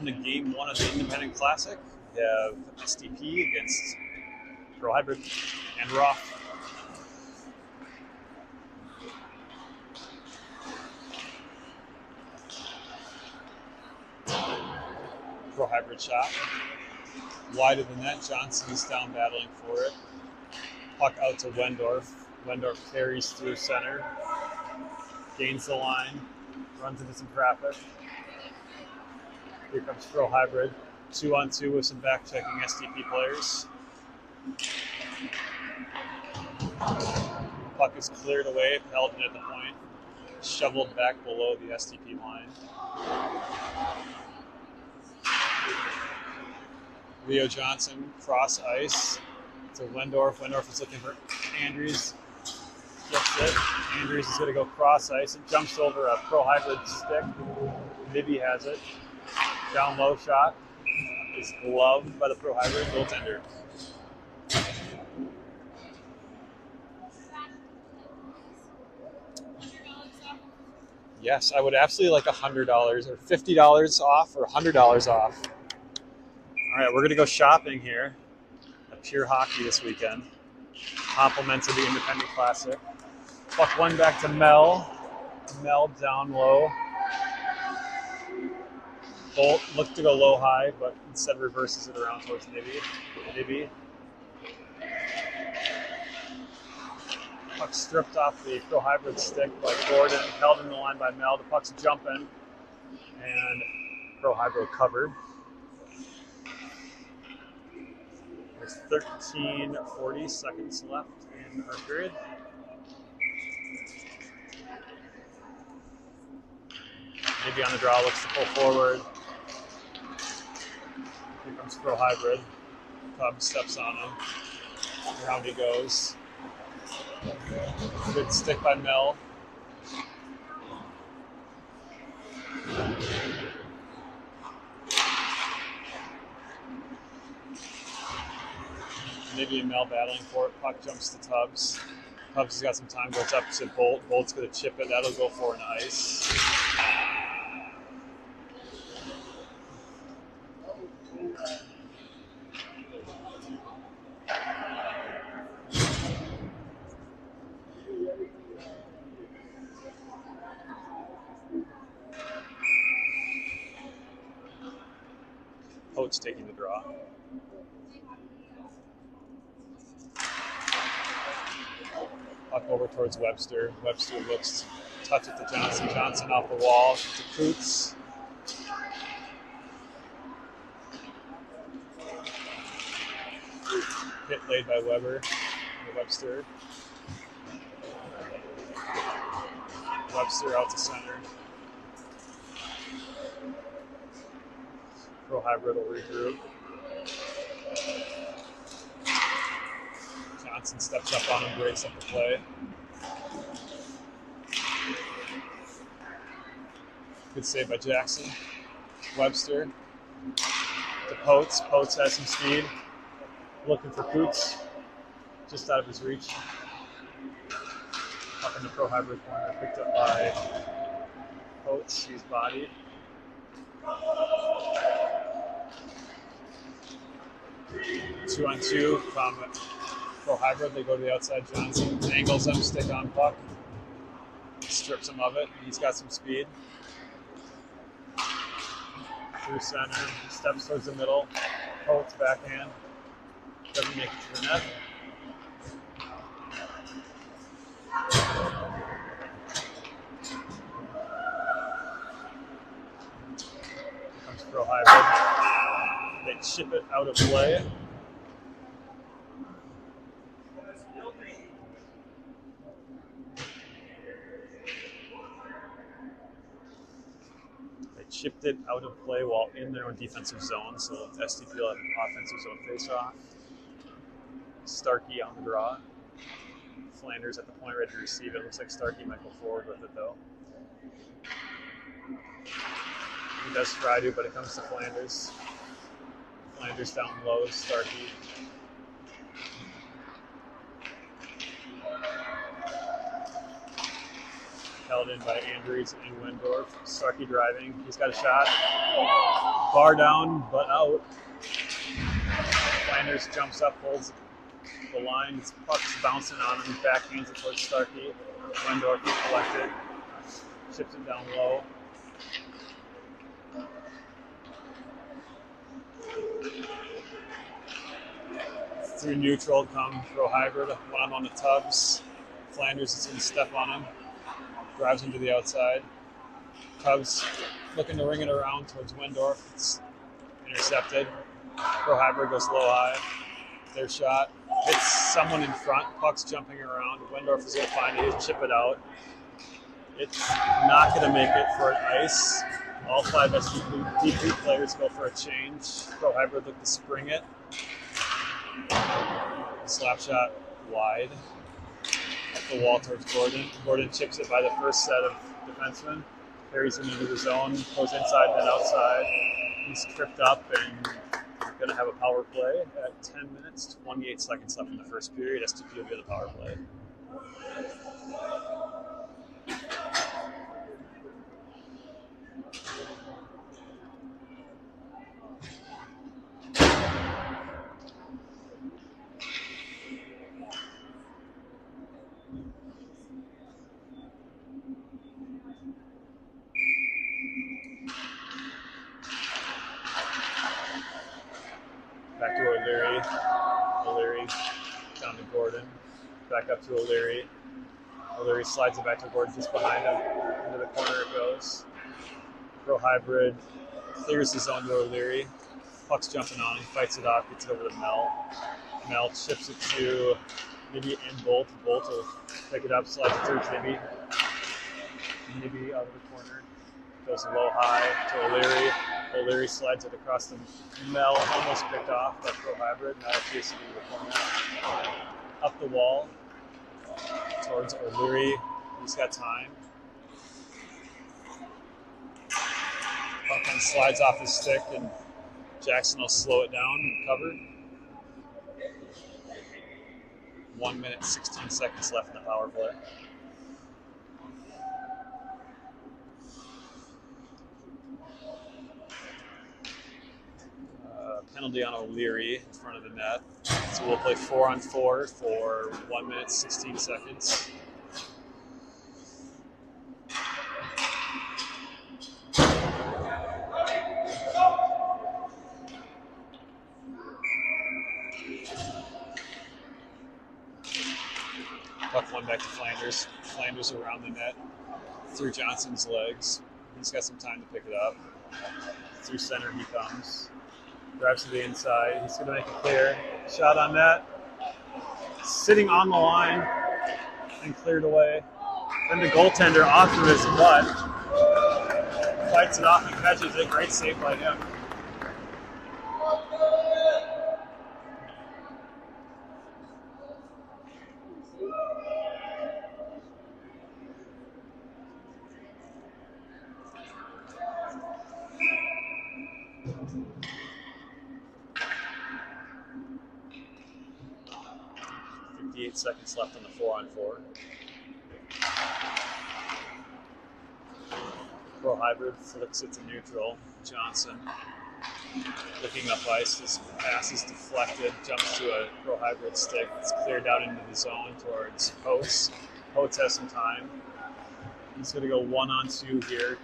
welcome to Game 1 of the Independent Classic. We have SDP against Prohybrid and Roth. Prohybrid shot. Wider than that, Johnson's down battling for it. Puck out to Wendorf. Wendorf carries through center. Gains the line. Runs into some traffic. Here comes Prohybrid. 2-on-2 with some back-checking SDP players. Puck is cleared away, held in at the point. Shoveled back below the SDP line. Leo Johnson, cross ice to Wendorf. Wendorf is looking for Andrews. Gets it. Andrews is going to go cross ice and jumps over a Prohybrid stick. Libby has it. Down low shot is gloved by the Prohybrid goaltender. Yes, I would absolutely like $100 or $50 off or $100 off. All right, we're going to go shopping here at Pure Hockey this weekend. Compliments of the Independent Classic. Puck one back to Mel. Mel down low. Bolt looked to go low high, but instead reverses it around towards Nibby. Puck stripped off the Prohybrid stick by Gordon, held in the line by Mel. The puck's jumping, and Prohybrid covered. There's 13:40 seconds left in our period. Maybe on the draw, looks to pull forward. Here comes Prohybrid. Cub steps on him. Around he goes. Good stick by Mel. Maybe and Mel battling for it. Puck jumps to Tubbs. Tubbs has got some time, goes up to Bolt. Bolt's going to chip it. That'll go for an ice. Coach taking the draw. Puck over towards Webster. Webster looks to touch it to Johnson. Johnson off the wall to Coots. Hit laid by Weber. Webster. Webster out to center. Prohybrid will regroup. Johnson steps up on him, breaks up the play. Good save by Jackson. Webster to Potes. Potes has some speed. Looking for Coots. Just out of his reach. Up in the Prohybrid corner. Picked up by Potes. He's bodied. Two on two from Prohybrid. They go to the outside. Johnson angles him, stick on puck, strips him of it. He's got some speed. Through center, steps towards the middle. Holt's backhand. Doesn't make it to the net. Here comes Prohybrid. They chip it out of play. Chipped it out of play while in their own defensive zone, so SDP will have an offensive zone face-off. Starkey on the draw. Flanders at the point ready to receive it. Looks like Starkey might go forward with it though. He does try to, but it comes to Flanders. Flanders down low, Starkey. held in by Andrews and Wendorf. Starkey driving. He's got a shot. Bar down, but out. Flanders jumps up, holds the line. His puck's bouncing on him. Backhands it towards Starkey. Wendorf is collected. Chips it down low. Through neutral come Prohybrid. One on the Tubbs. Flanders is going to step on him. Drives him to the outside. Tubbs looking to ring it around towards Wendorf. It's intercepted. Prohybrid goes low high. Their shot hits someone in front. Puck's jumping around. Wendorf is going to find it. He'll chip it out. It's not going to make it for an ice. All 5 SDP players go for a change. Prohybrid look to spring it. Slap shot wide. Up the wall towards Gordon. Gordon chips it by the first set of defensemen. Carries him into the zone. Goes inside, then outside. He's tripped up and going to have a power play at 10 minutes, 28 seconds left in the first period. SDP will get a power play. Back to O'Leary. O'Leary down to Gordon. Back up to O'Leary. O'Leary slides it back to Gordon just behind him. Into the corner it goes. Prohybrid clears the zone to O'Leary. Puck's jumping on him, fights it off, gets it over to Mel. Mel chips it to Nibby and Bolt. Bolt will pick it up, slides it through to Nibby. Nibby out of the corner. Goes low high to O'Leary. O'Leary slides it across the Mel, almost picked off by Prohybrid. Now it's basically the corner. Up the wall towards O'Leary. He's got time. Puck then slides off his stick, and Jackson will slow it down and cover. 1 minute, 16 seconds left in the power play. Penalty on O'Leary in front of the net. So we'll play 4-on-4 for 1 minute, 16 seconds. Puck one back to Flanders. Flanders around the net through Johnson's legs. He's got some time to pick it up. Through center he comes. Drives to the inside. He's going to make it clear. Shot on net. Sitting on the line and cleared away. Then the goaltender off of his butt. Fights it off and catches it. Great save by him. Seconds left on the 4-on-4. Prohybrid flips it to neutral. Johnson looking up ice. This pass is deflected. Jumps to a Prohybrid stick. It's cleared out into the zone towards Coates. Coates has some time. He's going to go 1-on-2 here.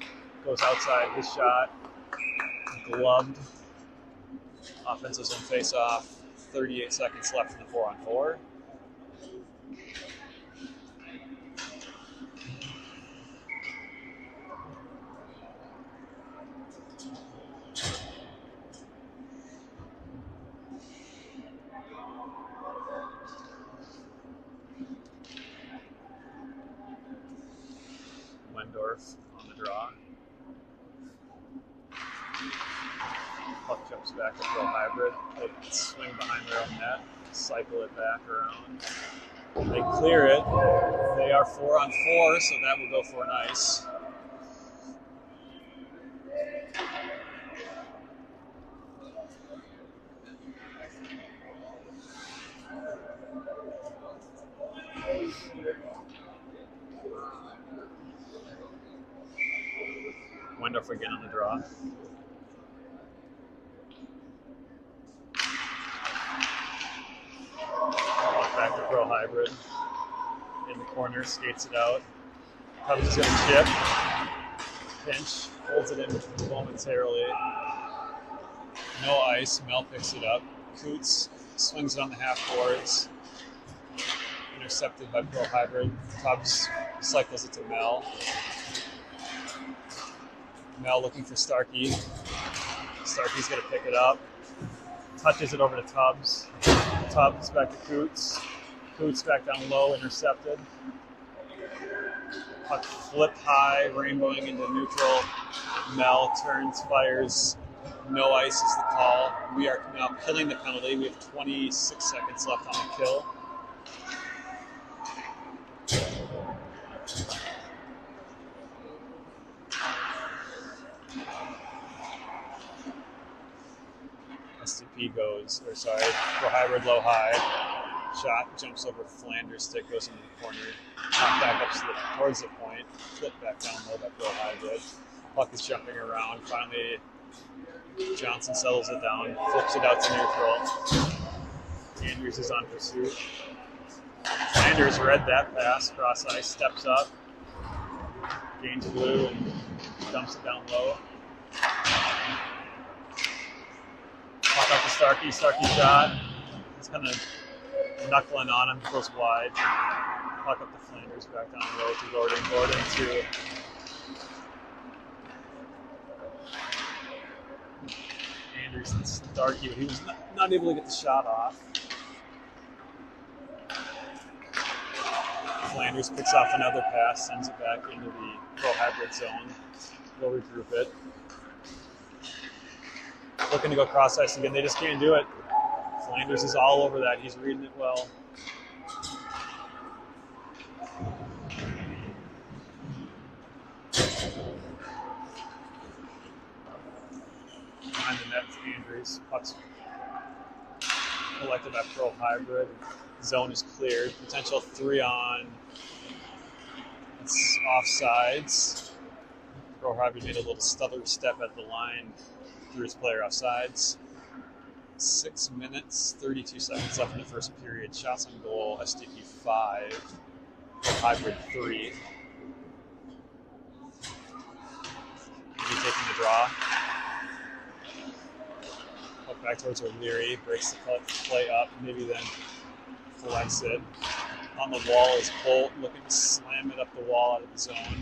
Goes outside his shot. Gloved. Offensive zone face-off. 38 seconds left in the 4-on-4. Wendorf on the draw. Puck jumps back to Prohybrid. They swing behind their own net, cycle it back around. They clear it. They are 4-on-4, so that will go for an ice. Wendorf again on the draw. Back to Prohybrid. In the corner, skates it out. Tubbs is going to chip. Pinch, holds it in momentarily. No ice. Mel picks it up. Coots swings it on the half boards. Intercepted by Prohybrid. Tubbs cycles it to Mel. Mel looking for Starkey. Starkey's going to pick it up. Touches it over to Tubbs. Tubbs back to Coots. Coots back down low, intercepted. Puck flipped high, rainbowing into neutral. Mel turns, fires. No ice is the call. We are now killing the penalty. We have 26 seconds left on the kill. SDP goes, Prohybrid low high. Shot jumps over Flanders' stick, goes into the corner. Back up towards the point. Flip back down low by Prohybrid. Puck is jumping around. Finally, Johnson settles it down, flips it out to neutral. Andrews is on pursuit. Flanders read that pass, cross ice, steps up, gains blue, and dumps it down low. Puck out to Starkey. Starkey shot. He's kind of knuckling on him, goes wide. Puck up to Flanders, back down low to Gordon. Gordon to Andrews and Starkey, but he was not able to get the shot off. Flanders picks off another pass, sends it back into the Prohybrid zone. They'll regroup it. Looking to go cross ice again, they just can't do it. Flanders is all over that. He's reading it well. Behind the net for Andrews. Puck's collected by Prohybrid. Zone is cleared. Potential 3-on. It's offsides. Prohybrid made a little stutter step at the line. Threw his player offsides. 6 minutes, 32 seconds left in the first period. Shots on goal, SDP 5, Prohybrid 3. Maybe taking the draw. Up back towards O'Leary, breaks the play up, maybe then collects it. On the wall is Bolt, looking to slam it up the wall out of the zone.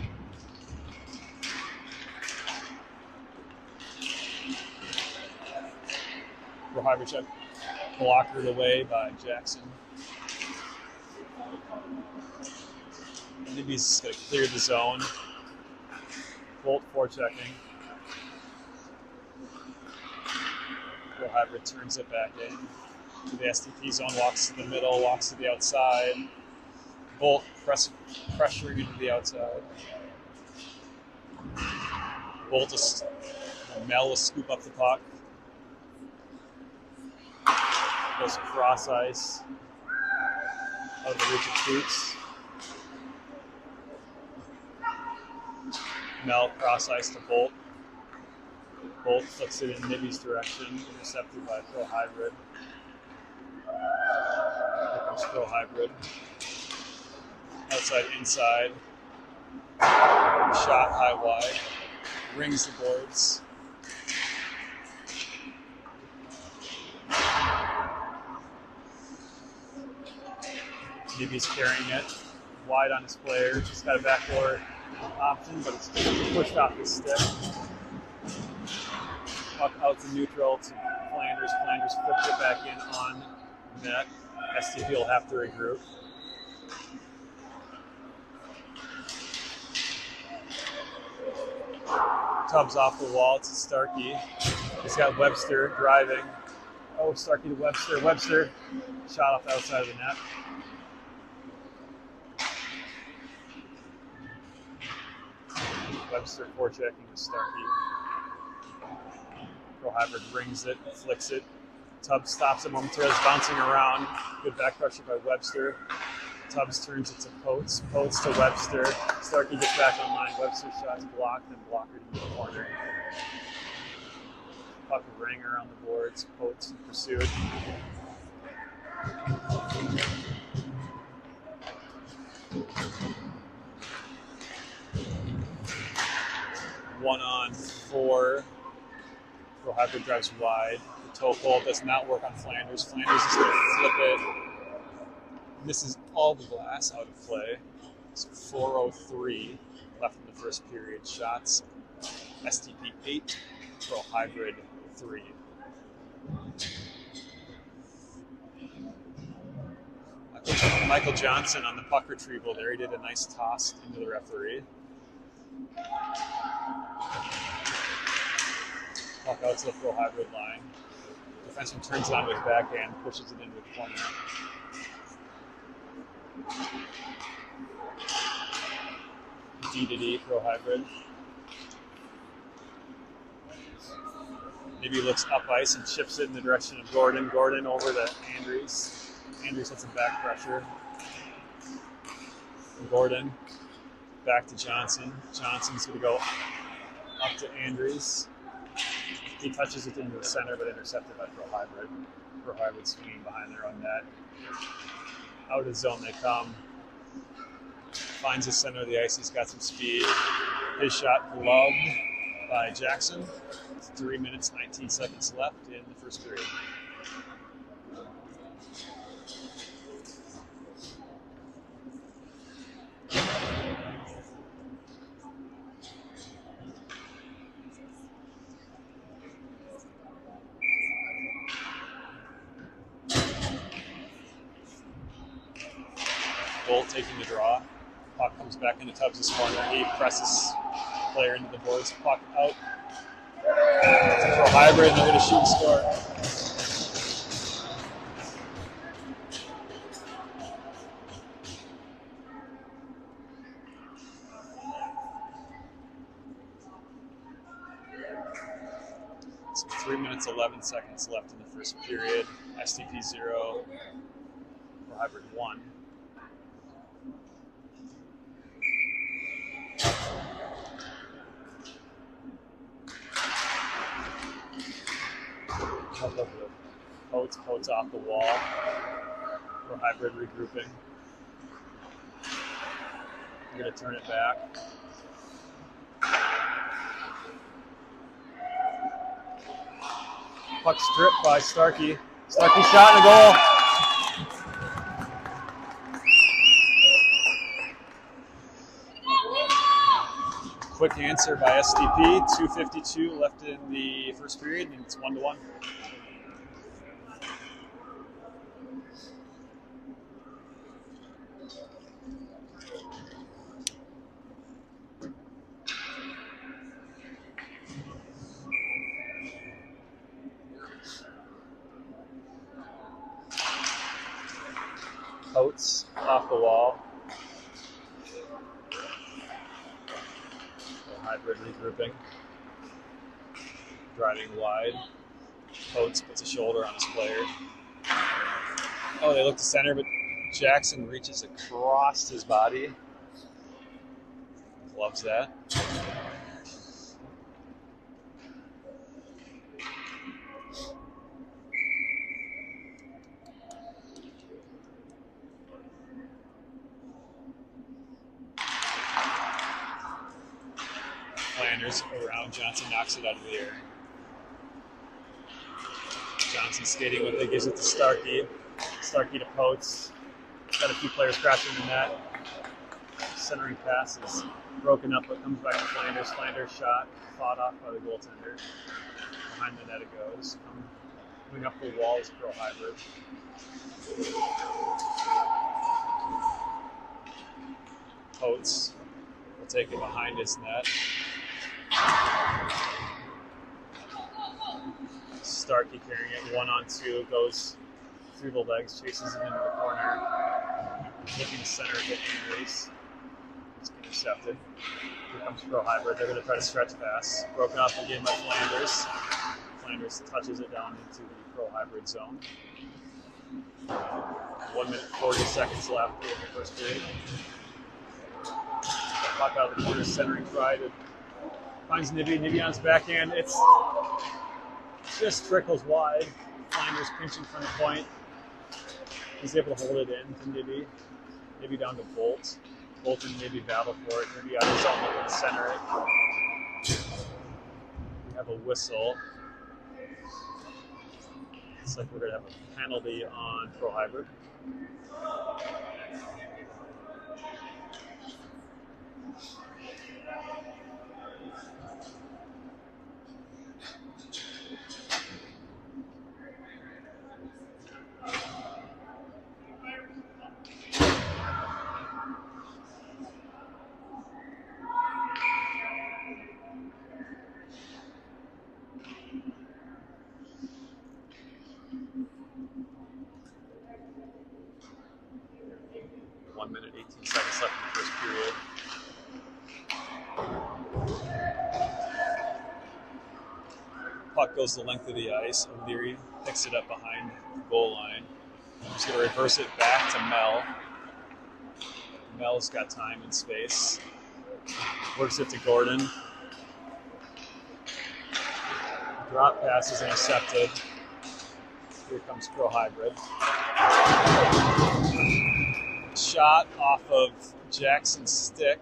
Prohybrid blockered away by Jackson. Maybe he's going to clear the zone. Bolt forechecking. Prohybrid turns it back in to the SDP zone, walks to the middle, walks to the outside. Bolt pressuring into the outside. Bolt Mel will scoop up the puck. Goes across ice, out of the reach of Coots. Mel cross ice to Bolt. Bolt flicks it in Nibby's direction, intercepted by Prohybrid. Here comes Prohybrid. Outside, inside. Shot high wide. Rings the boards. Nibby's carrying it wide on his player. He's got a backdoor option, but it's pushed off his stick. Puck out to neutral to Flanders. Flanders flips it back in on net. SDP will have to regroup. Tubbs off the wall to Starkey. He's got Webster driving. Oh, Starkey to Webster. Webster shot off the outside of the net. Webster forechecking with Starkey. Prohybrid rings it, flicks it. Tubbs stops it momentarily, bouncing around. Good back pressure by Webster. Tubbs turns it to Potes. Potes to Webster. Starkey gets back online. Webster's shot's blocked and blockered in the corner. Puck Ranger on the boards. Potes in pursuit. One on four. Prohybrid drives wide. The toe pull does not work on Flanders. Flanders is going to flip it. Misses all the glass out of play. So 4:03 left in the first period. Shots. SDP 8. Prohybrid 3. Michael Johnson on the puck retrieval there. He did a nice toss into the referee. Puck out to the Prohybrid line. Defenseman turns it onto his backhand, pushes it into the corner. D Prohybrid. Maybe looks up ice and chips it in the direction of Gordon. Gordon over to Andrews. Andrews hits some back pressure. Gordon back to Johnson. Johnson's going to go up to Andrews. He touches it into the center, but intercepted by Prohybrid. Prohybrid swinging behind their own net. Out of zone they come. Finds the center of the ice. He's got some speed. His shot gloved by Jackson. 3 minutes, 19 seconds left in the first period. Bolt taking the draw. Puck comes back into Tubbs' corner. He presses the player into the boards. Puck out. Prohybrid, they're going to shoot and score. So 3 minutes, 11 seconds left in the first period. SDP 0, Prohybrid 1. Potes off the wall. Prohybrid regrouping. I'm going to turn it back. Puck stripped by Starkey. Starkey shot and a goal. Quick answer by SDP. 2:52 left in the first period, and it's 1-1. Coates off the wall. Hybrid regrouping. Driving wide. Coates puts a shoulder on his player. Oh, they look to center, but Jackson reaches across his body. Loves that. Flanders around Johnson, knocks it out of the air. Johnson skating with it, gives it to Starkey. Starkey to Potes. Got a few players crashing in the net. Centering pass is broken up, but comes back to Flanders. Flanders shot, fought off by the goaltender. Behind the net it goes. Coming up the wall is Prohybrid. Potes will take it behind his net. Starkey carrying it 1-on-2, goes through the legs, chases it into the corner. Looking center to Andrews. It's intercepted. Here comes Prohybrid. They're going to try to stretch pass. Broken off again by Flanders. Flanders touches it down into the Prohybrid zone. 1 minute 40 seconds left in the first period. Puck out of the corner, centering try to finds Nibby. Nibby on his backhand. It's just trickles wide. Flanders pinching from the point. He's able to hold it in to Nibby. Nibby down to Bolt. Bolt and Nibby battle for it. Nibby out of his own looking to center it. We have a whistle. Looks like we're going to have a penalty on Prohybrid. One minute, 18 seconds left in the first period. Puck goes the length of the ice. O'Leary picks it up behind the goal line. He's going to reverse it back to Mel. Mel's got time and space. Works it to Gordon. Drop pass is intercepted. Here comes Prohybrid. Shot off of Jackson's stick.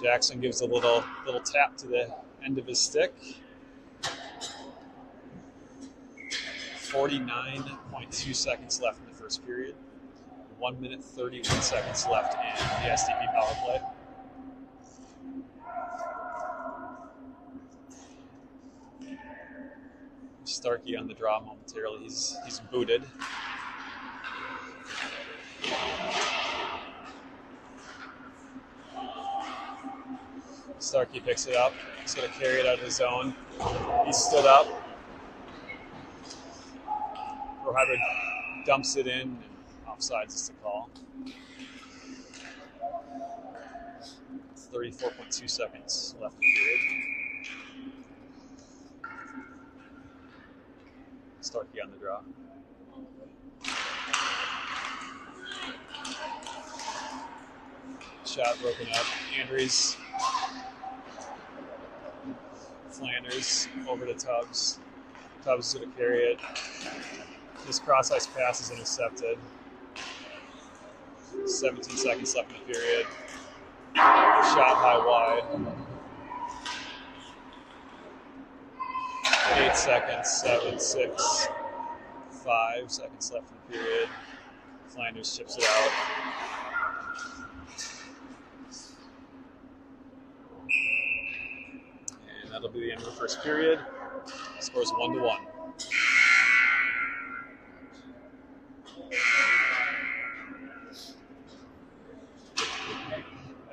Jackson gives a little tap to the end of his stick. 49.2 seconds left in the first period. 1 minute 31 seconds left in the SDP power play. Starkey on the draw momentarily. He's booted. Starkey picks it up. He's going to carry it out of the zone. He stood up. Prohybrid dumps it in, and offsides is the call. 34.2 seconds left in the period. Starkey on the draw. Shot broken up. Andrews. Flanders over to Tubbs. Tubbs is going to carry it. This cross-ice pass is intercepted. 17 seconds left in the period. Shot high wide. 8 seconds, 7, 6, 5 seconds left in the period. Flanders chips it out. And that'll be the end of the first period. Scores 1-1.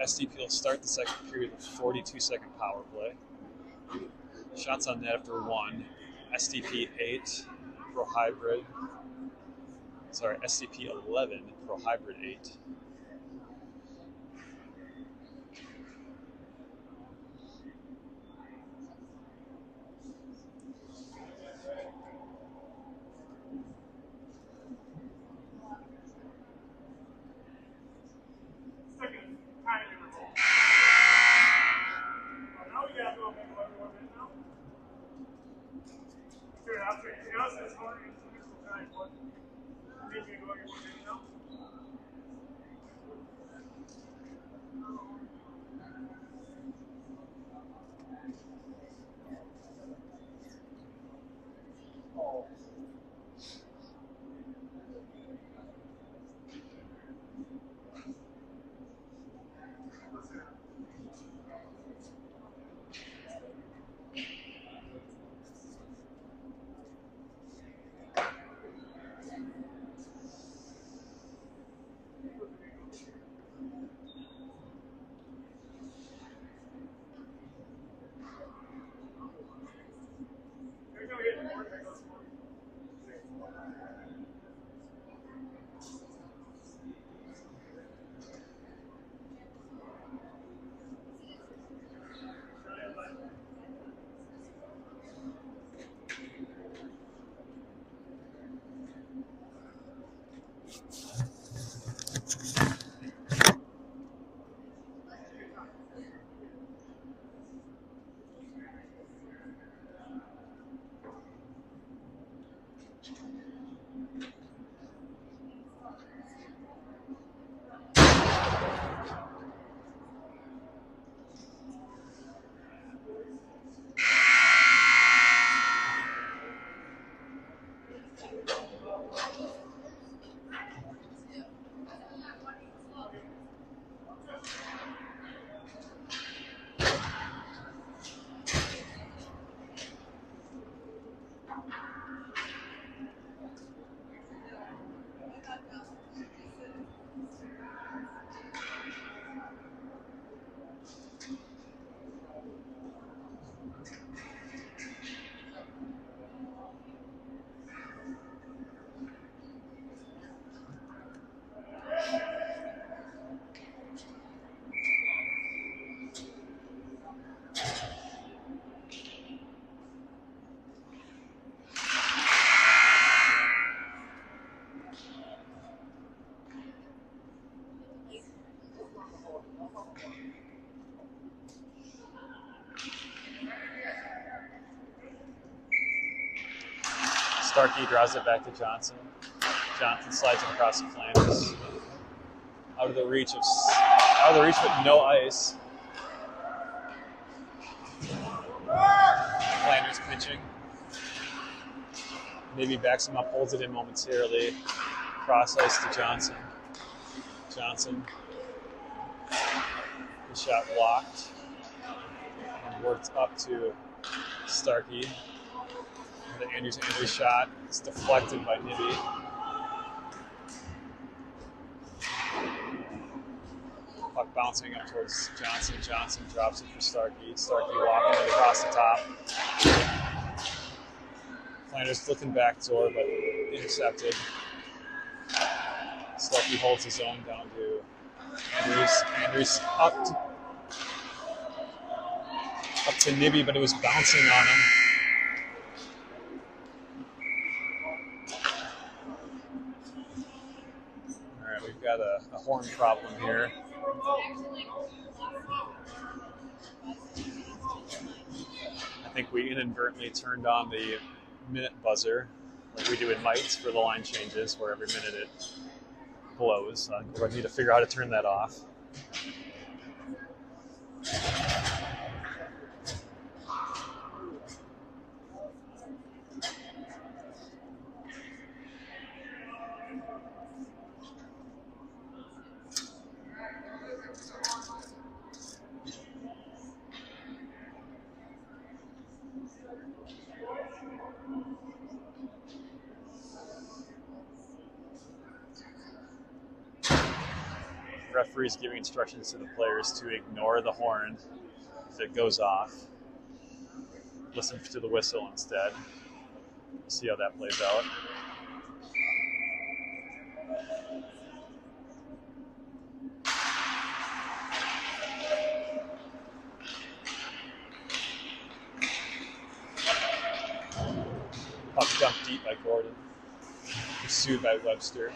SDP will start the second period with 42-second power play. Shots on net after 1. SDP 8, Prohybrid. Sorry, SDP 11, Prohybrid 8. Starkey draws it back to Johnson. Johnson slides it across the flanks. Out of the reach with no ice. Flanders pitching. Maybe backs him up, holds it in momentarily. Cross ice to Johnson. Johnson. The shot blocked. And worked up to Starkey. The Andrews shot is deflected by Nibby. Puck bouncing up towards Johnson. Johnson drops it for Starkey. Starkey walking it across the top. Flanders looking back door, but intercepted. Starkey holds his own down to Andrews. Andrews up to Nibby, but it was bouncing on him. We've got a horn problem here. I think we inadvertently turned on the minute buzzer, like we do in mites for the line changes, where every minute it blows. We're going to need to figure out how to turn that off. Referees giving instructions to the players to ignore the horn if it goes off. Listen to the whistle instead. See how that plays out. Puck dumped deep by Gordon. Pursued by Webster.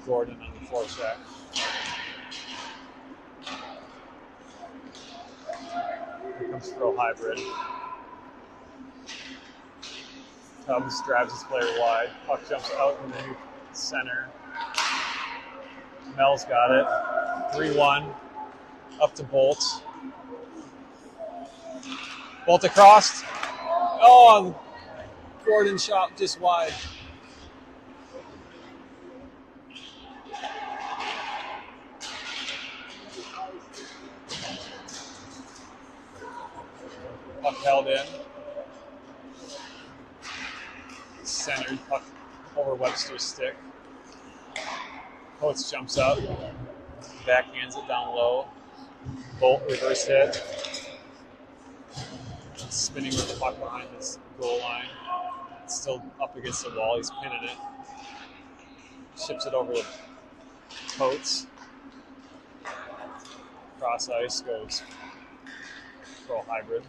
Gordon on the forecheck. Here comes Prohybrid. Tubbs drives his player wide. Puck jumps out in the center. Mel's got it. 3-1. Up to Bolt. Bolt across. Oh, Gordon shot just wide. Puck held in. Centered, puck over Webster's stick. Coates jumps up. Backhands it down low. Bolt reverse hit. Spinning with the puck behind his goal line. It's still up against the wall. He's pinning it. Ships it over to Coates. Cross ice goes Prohybrid.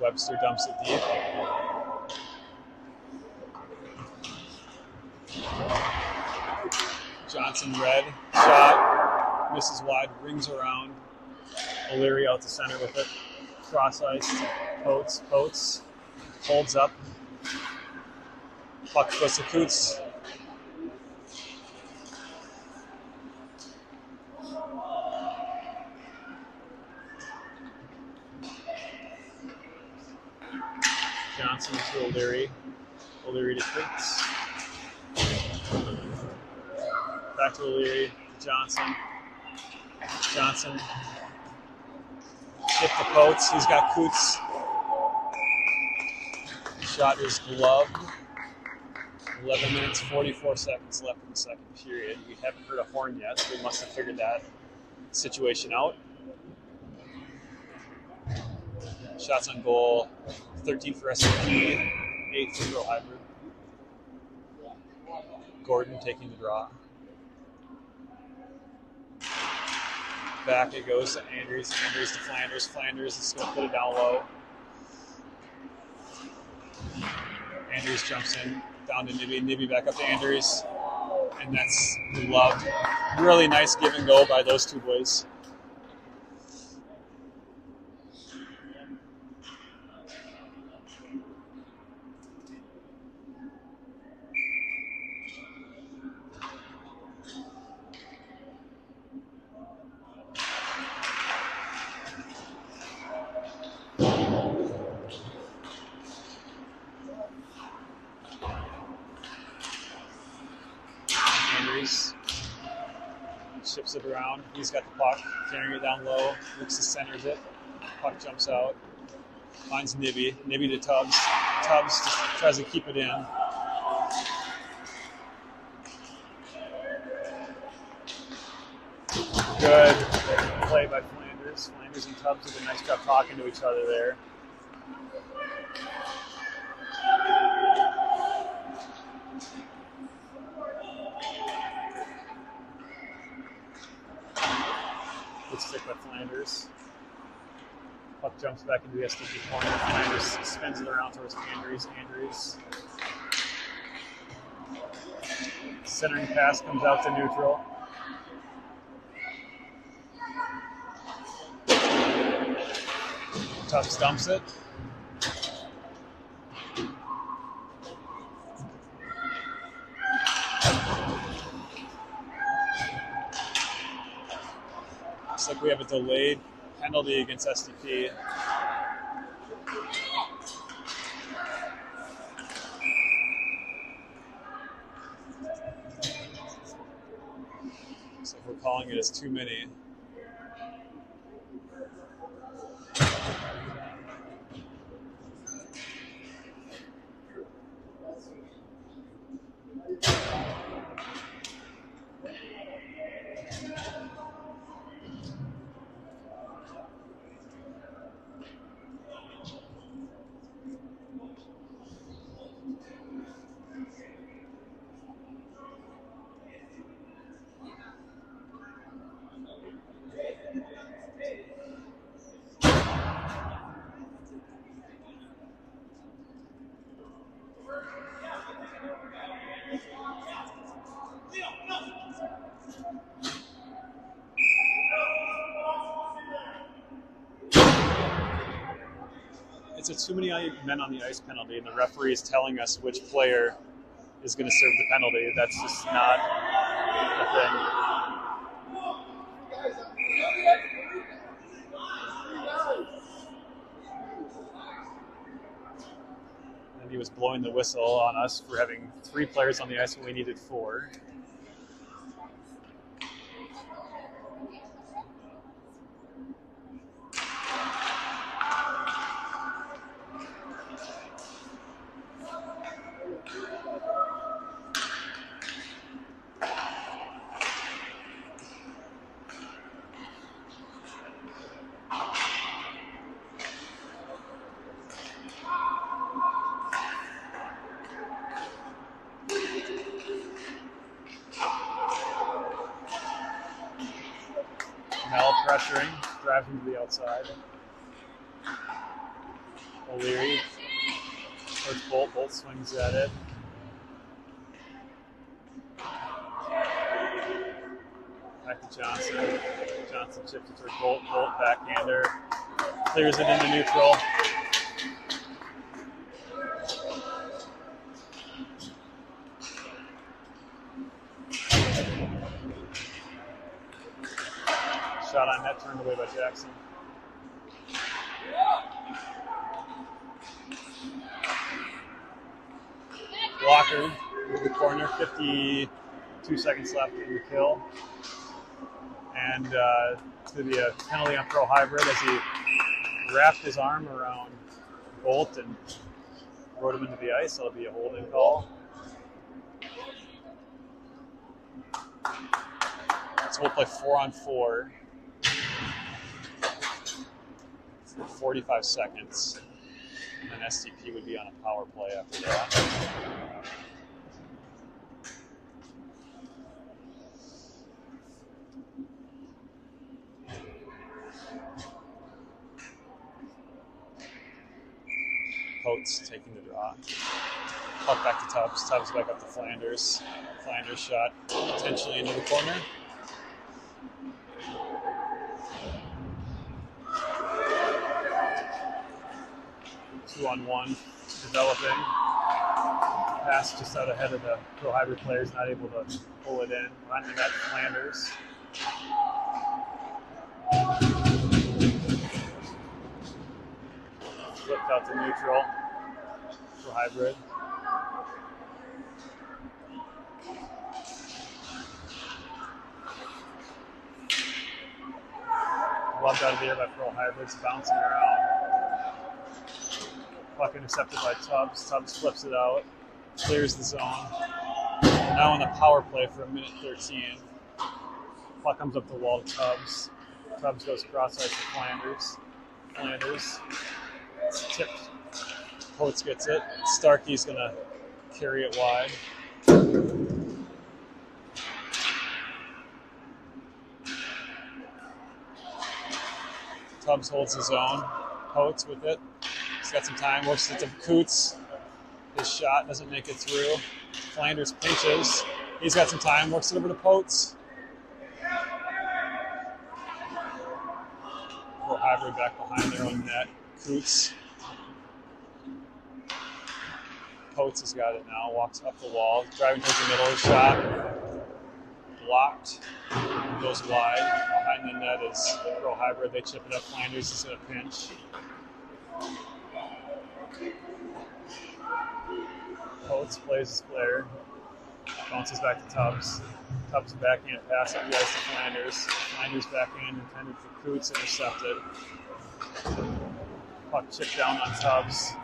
Webster dumps it deep. Johnson red, shot, misses wide, rings around. O'Leary out the center with it. Cross ice, Coates, holds up. Puck goes to Coots. Johnson to O'Leary. O'Leary to Coots. Back to O'Leary to Johnson. Johnson. Shift to Coates. He's got Coots. Shot is gloved. 11 minutes, 44 seconds left in the second period. We haven't heard a horn yet, so we must have figured that situation out. Shots on goal, 13 for SDP, 8 for Prohybrid. Gordon taking the draw. Back it goes to Andrews. Andrews to Flanders. Flanders is going to put it down low. Andrews jumps in, down to Nibby. Nibby back up to Andrews. And that's loved. Really nice give and go by those two boys. Ships it around. He's got the puck, carrying it down low. Looks to centers it. Puck jumps out. Finds Nibby. Nibby to Tubbs. Tubbs just tries to keep it in. Good play by Flanders. Flanders and Tubbs did a nice job talking to each other there. Good stick by Flanders. Puck jumps back into the SDP corner. Flanders spins it around towards Andrews. Andrews. Centering pass comes out to neutral. Tubbs dumps it. Looks like we have a delayed penalty against SDP. Looks like we're calling it as too many. It's a too many men on the ice penalty, and the referee is telling us which player is going to serve the penalty. That's just not a thing. And he was blowing the whistle on us for having 3 players on the ice when we needed 4. Pressuring, drives him to the outside. O'Leary towards Bolt. Bolt swings at it. Back to Johnson. Johnson chips it towards Bolt. Bolt backhander. Clears it into neutral. Shot on net, turned away by Jackson. Blocker in the corner, 52 seconds left in the kill. And it's going to be a penalty on Prohybrid as he wrapped his arm around Bolt and rode him into the ice. That'll be a holding call. So we'll play 4-on-4 for 45 seconds. And then SDP would be on a power play after that. Coates taking the draw. Puck back to Tubbs. Tubbs back up to Flanders. Flanders shot potentially into the corner. Two-on-one developing. Pass just out ahead of the Prohybrid players, not able to pull it in. Behind the net, Flanders. Flipped out to neutral for Hybrid. Gloved out of the air by Prohybrid's bouncing around. Puck intercepted by Tubbs. Tubbs flips it out, clears the zone. Now on the power play for 1:13. Puck comes up the wall to Tubbs. Tubbs goes cross-ice to Flanders. Flanders. It's tipped. Coates gets it. Starkey's going to carry it wide. Tubbs holds his own. Coates with it. He's got some time. Works it to Coots. His shot doesn't make it through. Flanders pinches. He's got some time. Works it over to Coates. Prohybrid back behind their own net. Coots. Coates has got it now. Walks up the wall. Driving towards the middle of the shot. Blocked. Goes wide. Behind the net is Prohybrid. They chip it up. Flanders is in a pinch. Coates plays his player. Bounces back to Tubbs. Tubbs backhand pass up the ice to Flanders. Flanders backhand intended for Coots, intercepted. Puck chipped down on Tubbs.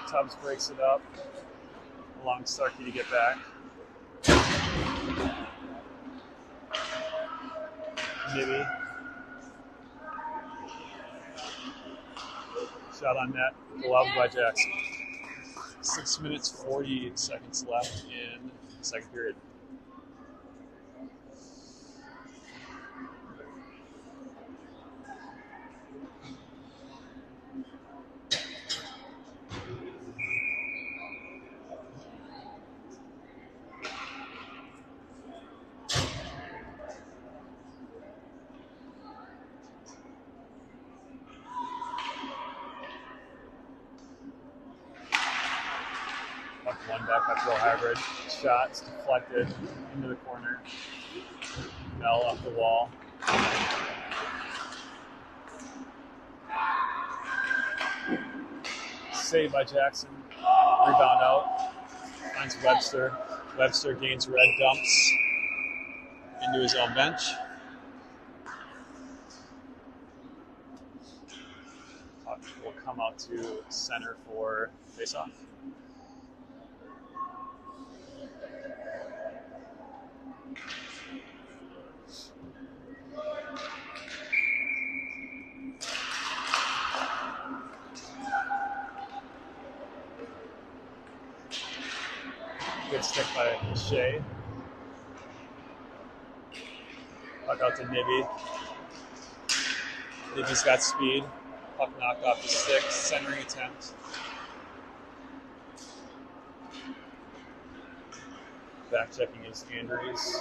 Tubbs breaks it up. Along Starkey to get back. Nibby. Shot on net. Gloved by Jackson. 6 minutes, 40 seconds left in the second period. One back by Prohybrid. Shots deflected into the corner. Bell up the wall. Saved by Jackson. Rebound out. Finds Webster. Webster gains red, dumps into his own bench. Puck will come out to center for faceoff. Good stick by Shea. Puck out to Nibby. Nibby's got speed. Puck knocked off the stick, centering attempt. Back checking is Andrews.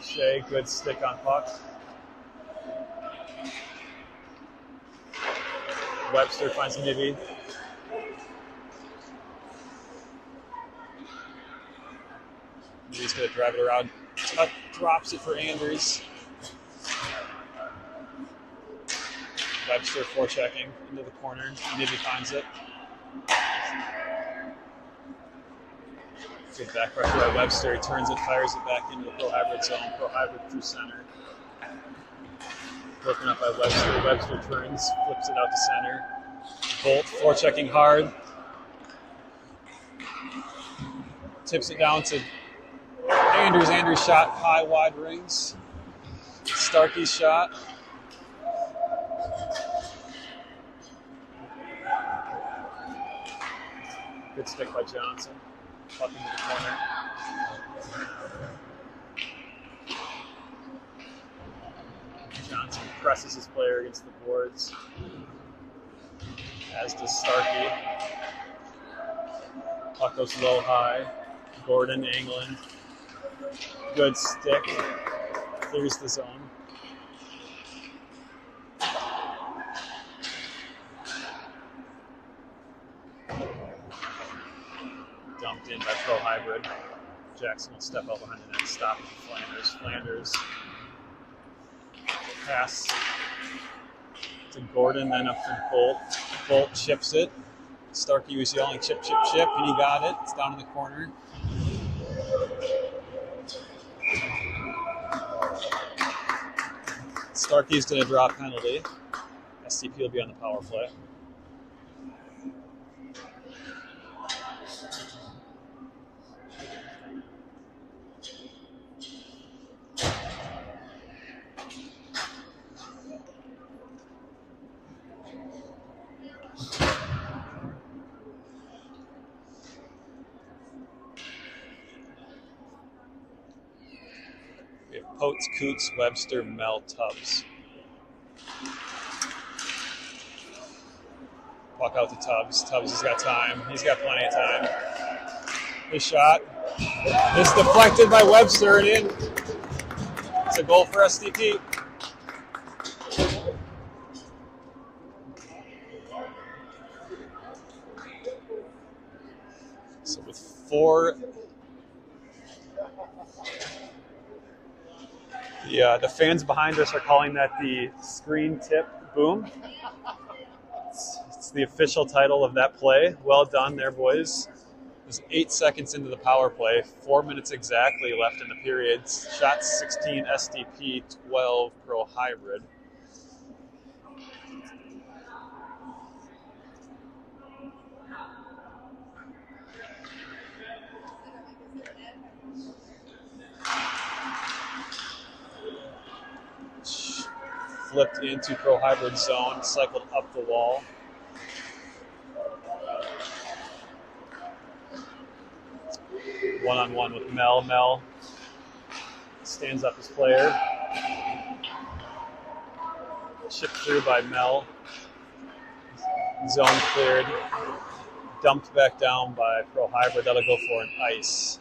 Shea, good stick on puck. Webster finds Nibby. Nibby's going to drive it around. Tuck drops it for Andrews. Webster forechecking into the corner. Nibby finds it. Good back pressure by Webster. He turns it, fires it back into the Prohybrid zone. Prohybrid through center. Broken up by Webster. Webster turns, flips it out to center. Bolt forechecking hard. Tips it down to Andrews. Andrews shot high, wide rings. Starkey's shot. Good stick by Johnson. Up into the corner. Johnson presses his player against the boards, as does Starkey. Puck goes low high. Gordon angling. Good stick. Clears the zone. Dumped in by Prohybrid. Jackson will step out behind the net, stop Flanders. Flanders pass to Gordon, then up to Bolt. Bolt chips it. Starkey was yelling chip, chip, chip, and he got it. It's down in the corner. Starkey's going to draw a penalty. SDP will be on the power play. We have Potes, Coots, Webster, Mel, Tubbs. Walk out to Tubbs. Tubbs has got time. He's got plenty of time. His shot is deflected by Webster and in. It's a goal for SDP. So with 4, the fans behind us are calling that the screen tip boom. It's the official title of that play. Well done there, boys. It was 8 seconds into the power play, 4 minutes exactly left in the period. Shot 16 SDP, 12 Prohybrid. Flipped into Prohybrid zone, cycled up the wall. One-on-one with Mel. Mel stands up his player. Chipped through by Mel. Zone cleared. Dumped back down by Prohybrid. That'll go for an ice.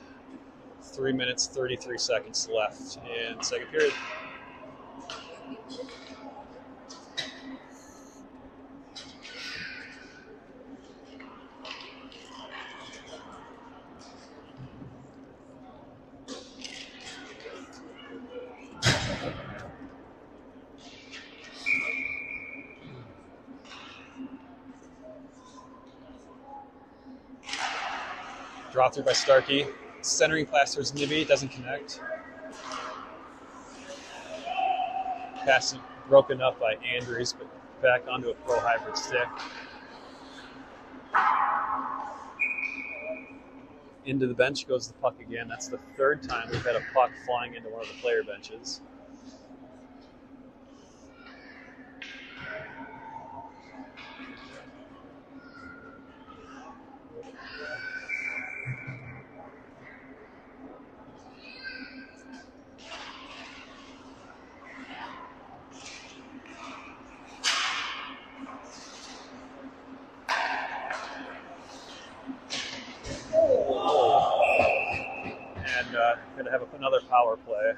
3 minutes, 33 seconds left in the second period. Draw through by Starkey. Centering pass towards Nibby, doesn't connect. Pass broken up by Andrews, but back onto a Prohybrid stick. Into the bench goes the puck again. That's the third time we've had a puck flying into one of the player benches. Gonna have another power play.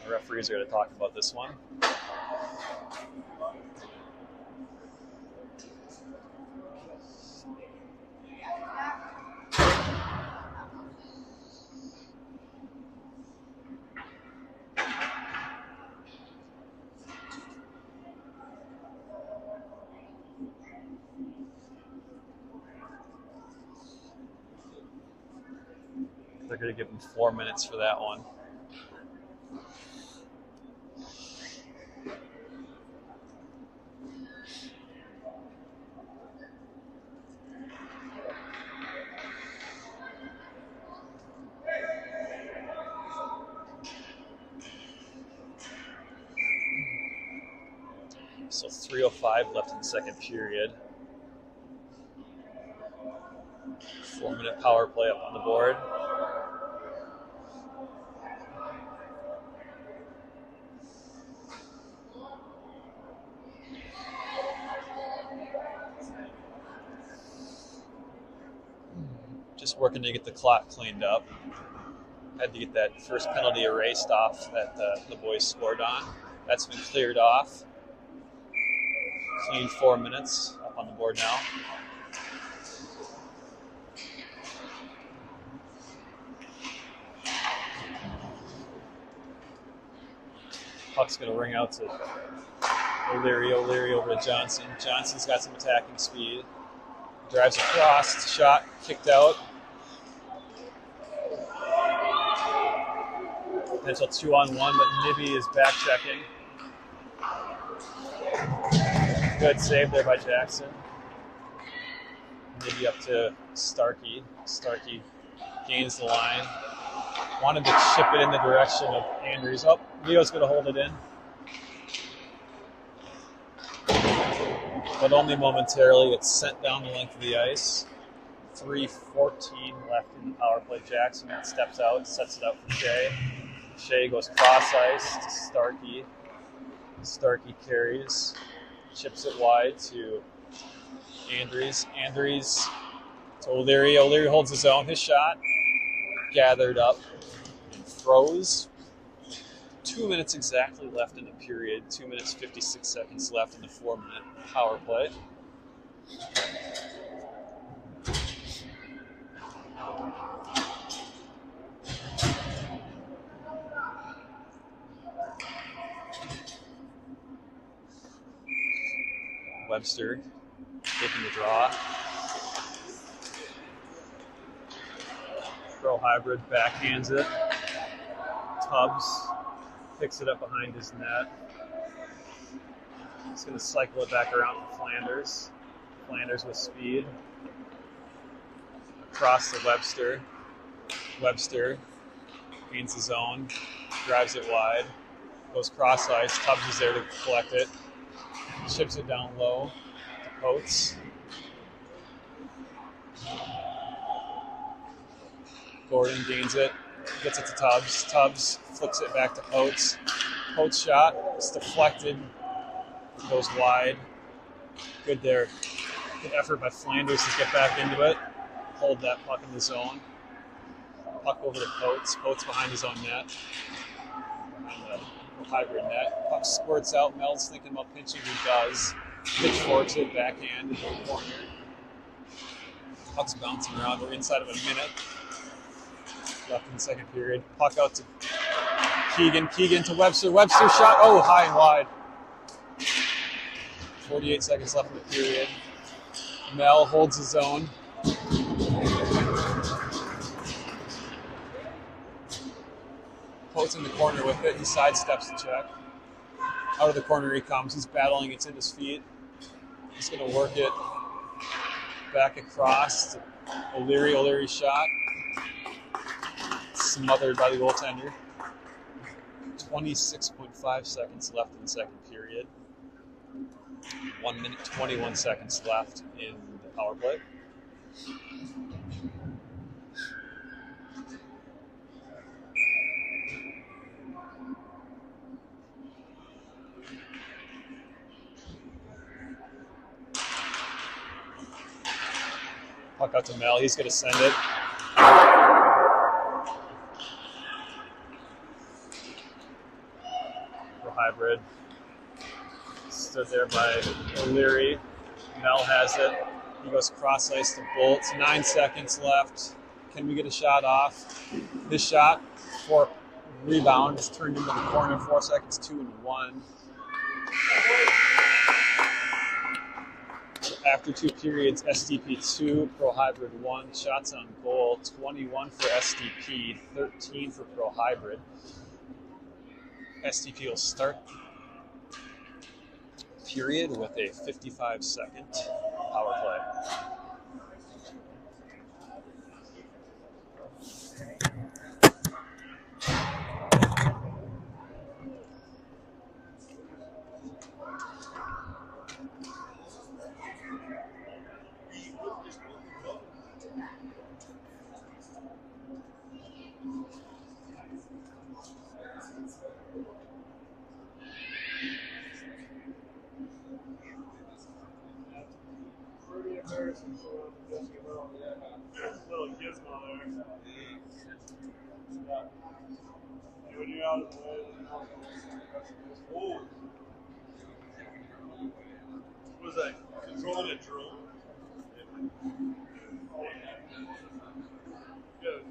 The referees are going to talk about this one. They're going to give them 4 minutes for that one. So 3:05 left in the second period. 4-minute power play up on the board. Just working to get the clock cleaned up. Had to get that first penalty erased off that the boys scored on. That's been cleared off. Clean 4 minutes up on the board now. Puck's going to ring out to O'Leary. O'Leary over to Johnson. Johnson's got some attacking speed. Drives across. Shot kicked out. Potential 2-on-1, but Nibby is back checking. Good save there by Jackson. Nibby up to Starkey. Starkey gains the line. Wanted to chip it in the direction of Andrews. Oh, Leo's going to hold it in. But only momentarily. It's sent down the length of the ice. 3:14 left in the power play. Jackson steps out, sets it up for Shea. Shea goes cross ice to Starkey. Starkey carries, chips it wide to Andrews. Andrews to O'Leary. O'Leary holds his own. His shot gathered up and froze. 2 minutes exactly left in the period. 2 minutes 56 seconds left in the 4-minute power play. Webster taking the draw. Prohybrid backhands it. Tubbs picks it up behind his net. He's going to cycle it back around to Flanders. Flanders with speed. Across to Webster. Webster gains his own. Drives it wide. Goes cross ice. Tubbs is there to collect it. Chips it down low to Oates. Gordon gains it, gets it to Tubbs. Tubbs flips it back to Oates. Oates' shot is deflected, it goes wide. Good there. Good effort by Flanders to get back into it. Hold that puck in the zone. Puck over to Oates. Oates behind his own net. Behind the hybrid net. Puck squirts out. Mel's thinking about pinching. He does. Pitchforks it backhand into the corner. Puck's bouncing around. We're inside of a minute left in the second period. Puck out to Keegan. Keegan to Webster. Webster shot. Oh, high and wide. 48 seconds left in the period. Mel holds his own. Potes in the corner with it. He sidesteps the check. Out of the corner he comes. He's battling. It's in his feet. He's going to work it back across to O'Leary. O'Leary's shot. Smothered by the goaltender. 26.5 seconds left in the second period. 1 minute, 21 seconds left in the power play. Puck out to Mel. He's going to send it. Prohybrid. Stood there by O'Leary. Mel has it. He goes cross ice to Bolt. 9 seconds left. Can we get a shot off? This shot for rebound is turned into the corner. 4 seconds, 2 and 1. After 2 periods, SDP 2, Prohybrid 1. Shots on goal, 21 for SDP, 13 for Prohybrid. SDP will start period with a 55-second power play. Little gizmo there. When you're out of the way, oh. What was that? Controlling a drone? Good.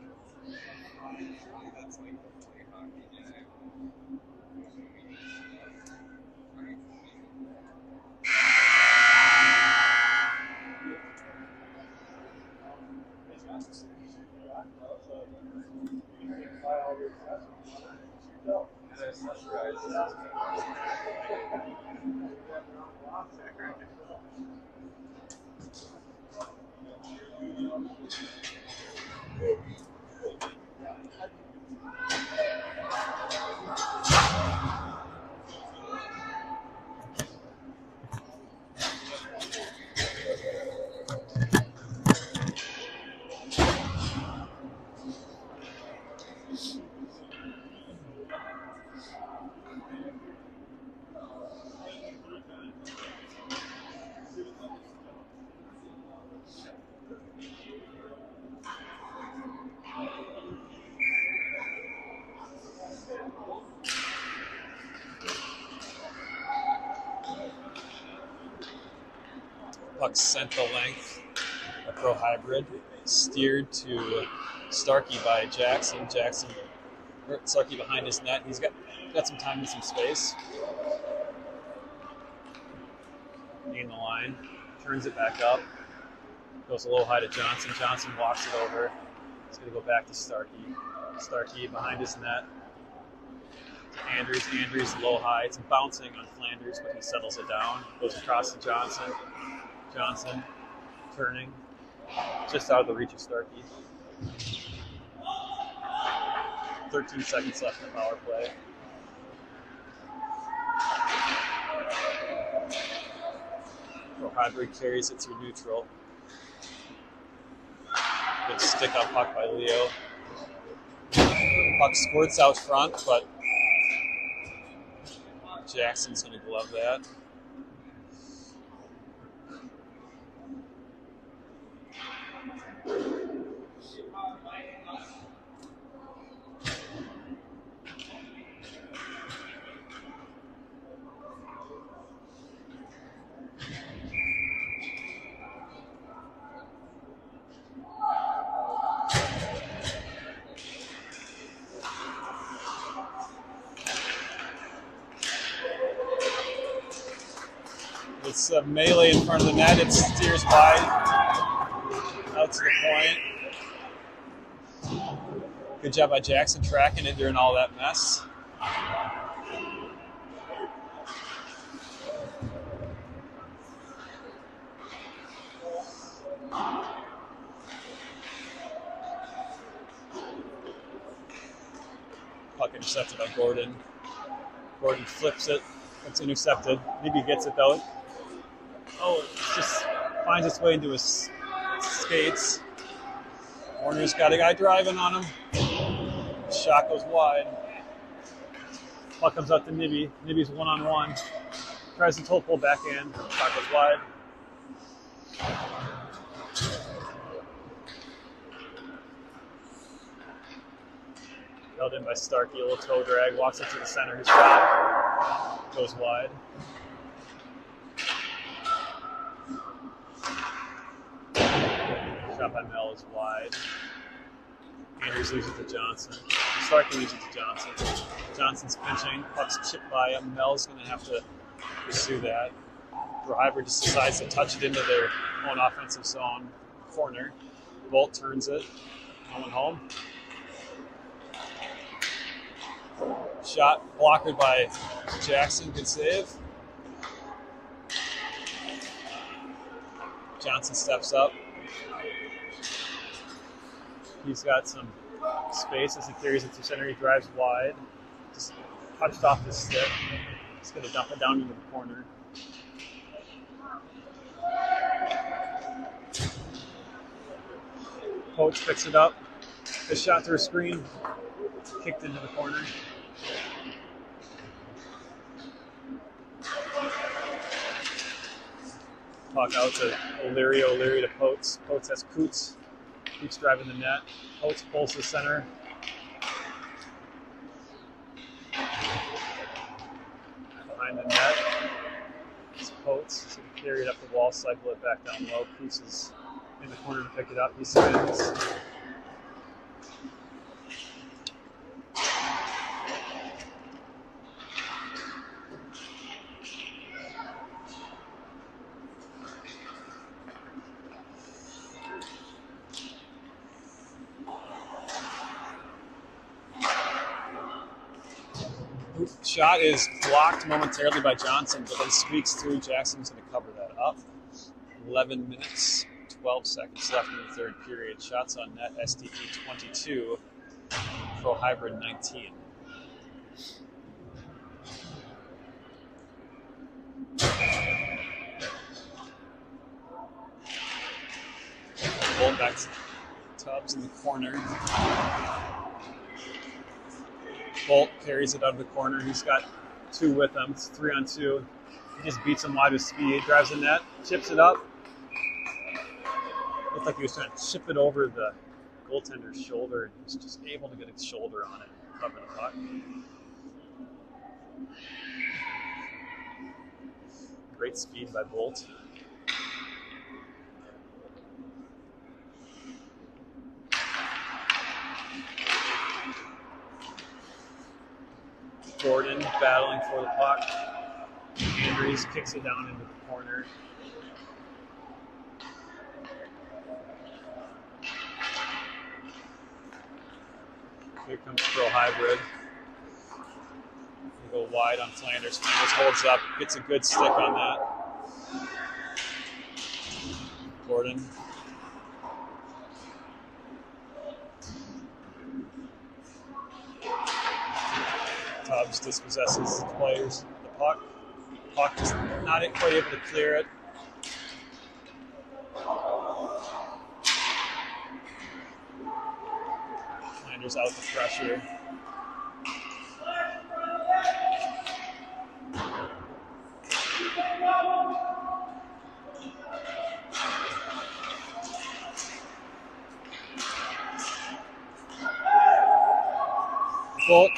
That's like hockey game. Puck sent the length. A Prohybrid steered to Starkey by Jackson. Starkey behind his net. He's got some time and some space. In the line, turns it back up. Goes a little high to Johnson. Johnson walks it over. He's going to go back to Starkey. Starkey behind his net. Andrews low high. It's bouncing on Flanders, but he settles it down. Goes across to Johnson. Johnson turning just out of the reach of Starkey. 13 seconds left in the power play. Prohybrid carries it through neutral. Good stick on puck by Leo. Puck squirts out front, but Jackson's going to glove that. It's a melee in front of the net. It steers wide out to the point. Good job by Jackson tracking it during all that mess. Puck intercepted by Gordon. Gordon flips it. It's intercepted. Maybe he gets it though. Oh, it just finds its way into his skates. Warner's got a guy driving on him. Shot goes wide. Puck comes out to Nibby. Nibby's one-on-one. Tries to pull back in. Shot goes wide. Held in by Starkey, a little toe drag, walks up to the center, his shot goes wide. Shot by Mel is wide. Andrews leaves it to Johnson. Starkey leaves it to Johnson. Johnson's pinching, puck's chipped by him. Mel's going to have to pursue that. Prohybrid just decides to touch it into their own offensive zone corner. Bolt turns it, going home. Shot blocked by Jackson, good save. Johnson steps up. He's got some space as he carries it to center. He drives wide. Just touched off his stick. He's going to dump it down into the corner. Poach picks it up. His shot through a screen. Kicked into the corner. Puck out to O'Leary. O'Leary to Poach. Poach has Coots. Keeps driving the net. Poach pulls to center. Behind the net. It's Poach. So he carry it up the wall, cycle it back down low. Coots is in the corner to pick it up. He spins. Shot is blocked momentarily by Johnson, but then squeaks through. Jackson's going to cover that up. 11 minutes, 12 seconds left in the third period. Shots on net, SDP 22, Prohybrid 19. Ball back to Tubbs in the corner. Bolt carries it out of the corner. He's got two with him. It's 3-on-2. He just beats him wide with speed. Drives the net, chips it up. Looked like he was trying to chip it over the goaltender's shoulder. He was just able to get his shoulder on it, cover the puck. Great speed by Bolt. Gordon battling for the puck. Andrews kicks it down into the corner. Here comes Prohybrid. They go wide on Flanders. Flanders holds up, gets a good stick on that. Gordon. Tubbs dispossesses the players. The puck. Puck is not quite able to clear it. Flanders out the pressure. Bolt.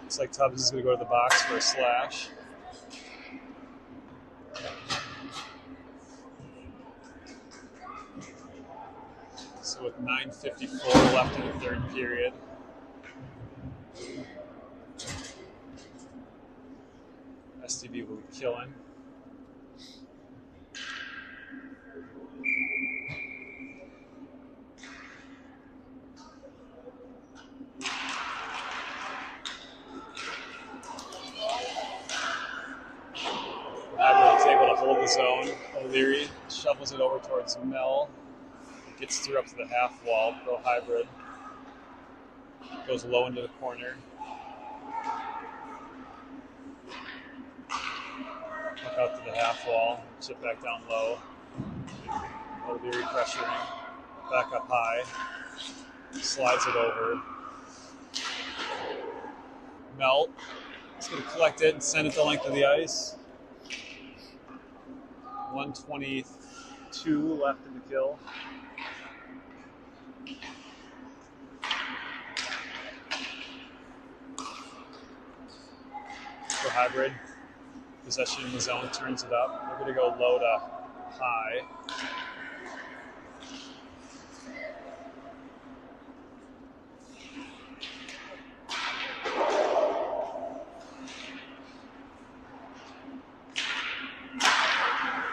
Looks like Tubbs is going to go to the box for a slash. So with 9:54 left in the third period, SDP will be killing. Is able to hold the zone. O'Leary shovels it over towards Mel. Gets through up to the half wall. Prohybrid goes low into the corner. Look out to the half wall. Chip back down low. O'Leary pressuring. Back up high. Slides it over. Mel is going to collect it and send it the length of the ice. 1:22 left in the kill. Prohybrid, possession in the zone, turns it up. We're going to go low to high.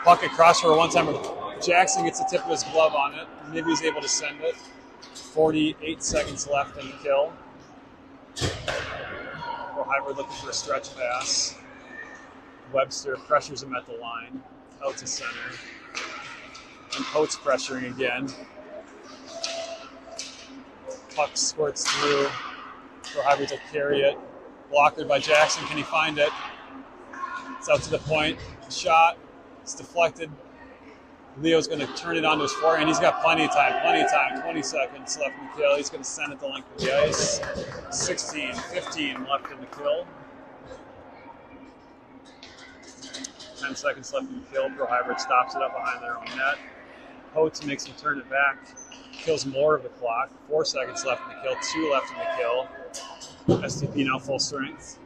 Bucket crossover one time where Jackson gets the tip of his glove on it. Maybe he's able to send it. 48 seconds left in the kill. Prohybrid looking for a stretch pass. Webster pressures him at the line. Out to center. And Coates pressuring again. Puck squirts through. Prohybrid will carry it. Blocked by Jackson. Can he find it? It's out to the point. Shot. It's deflected. Leo's going to turn it onto his forehand. He's got plenty of time. 20 seconds left in the kill. He's going to send it the length of the ice. 16, 15 left in the kill. 10 seconds left in the kill. Prohybrid stops it up behind their own net. Coates makes him turn it back. Kills more of the clock. 4 seconds left in the kill. 2 left in the kill. SDP now full strength.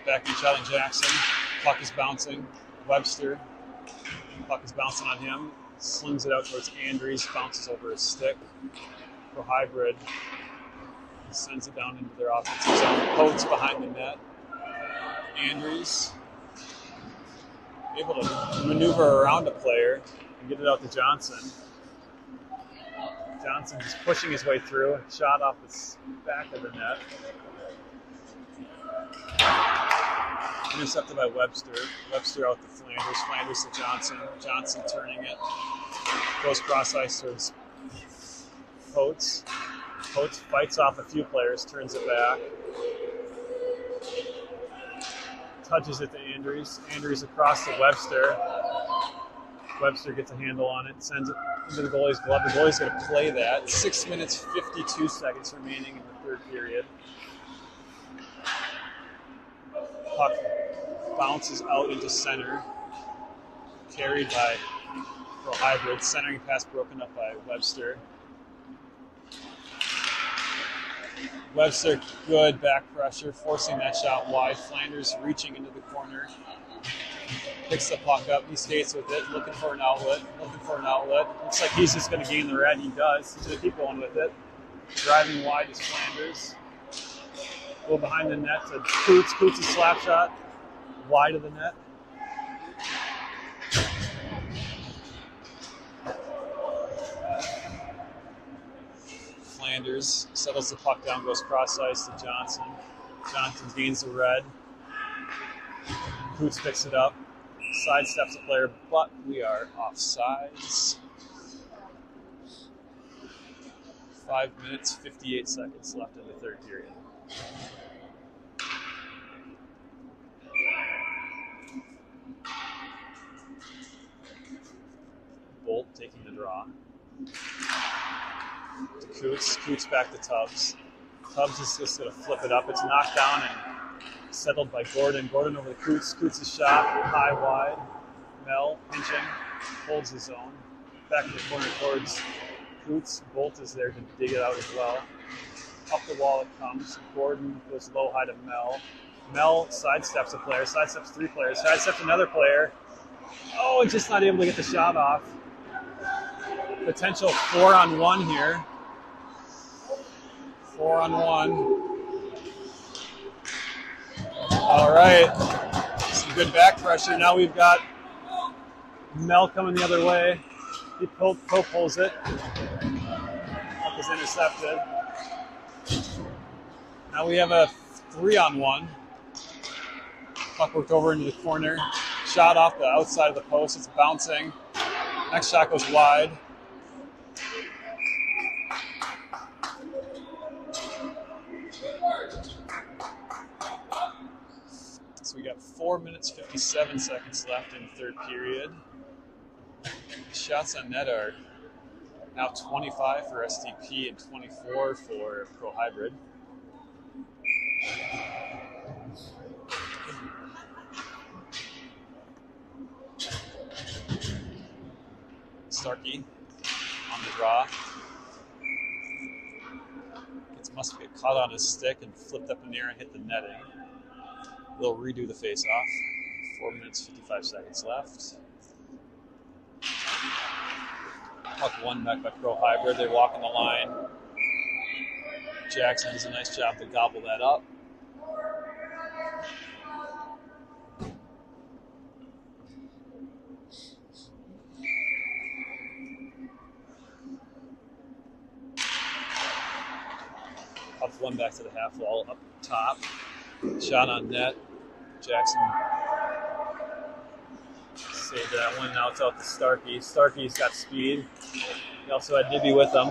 Back to Chad and Jackson. Puck is bouncing. Webster. Puck is bouncing on him. Slings it out towards Andrews. Bounces over his stick. Prohybrid sends it down into their offensive zone. Coates behind the net. Andrews able to maneuver around a player and get it out to Johnson. Johnson just pushing his way through. Shot off the back of the net. Intercepted by Webster. Webster out to Flanders. Flanders to Johnson. Johnson turning it. Goes cross ice towards Coates. Coates fights off a few players, turns it back. Touches it to Andrews. Andrews across to Webster. Webster gets a handle on it, sends it into the goalie's glove. The goalie's going to play that. 6 minutes, 52 seconds remaining in the third period. Puck bounces out into center. Carried by Prohybrid. Centering pass broken up by Webster. Webster, good back pressure, forcing that shot wide. Flanders reaching into the corner. Picks the puck up. He skates with it, looking for an outlet. Looks like he's just going to gain the red. He does. He's going to keep going with it. Driving wide is Flanders. Go behind the net to Coots. Coots' a slap shot. Wide of the net. Flanders settles the puck down, goes cross ice to Johnson. Johnson gains the red. Coots picks it up. Sidesteps the player, but we are offsides. 5 minutes, 58 seconds left in the third period. Bolt taking the draw. To Coots. Coots back to Tubbs. Tubbs is just going to flip it up. It's knocked down and settled by Gordon. Gordon over to Coots. Coots' shot, high wide. Mel pinching, holds his own. Back in the corner towards Coots. Bolt is there to dig it out as well. Up the wall it comes. Gordon goes low high to Mel. Mel sidesteps a player, sidesteps 3 players, sidesteps another player. Oh, just not able to get the shot off. Potential 4-on-1 here. 4-on-1. All right. Some good back pressure. Now we've got Mel coming the other way. He pulls it. Puck is intercepted. Now we have a 3-on-1. Puck worked over into the corner. Shot off the outside of the post. It's bouncing. Next shot goes wide. So we got 4 minutes, 57 seconds left in the third period. Shots on net are now 25 for SDP and 24 for Prohybrid. Starkey on the draw. Must get caught on his stick and flipped up in the air and hit the netting. They'll redo the face-off. 4 minutes, 55 seconds left. Puck one back by Prohybrid. They walk on the line. Jackson does a nice job to gobble that up. Up one back to the half wall, up top. Shot on net. Jackson saved that one. Now it's out to Starkey. Starkey's got speed. He also had Nibby with him.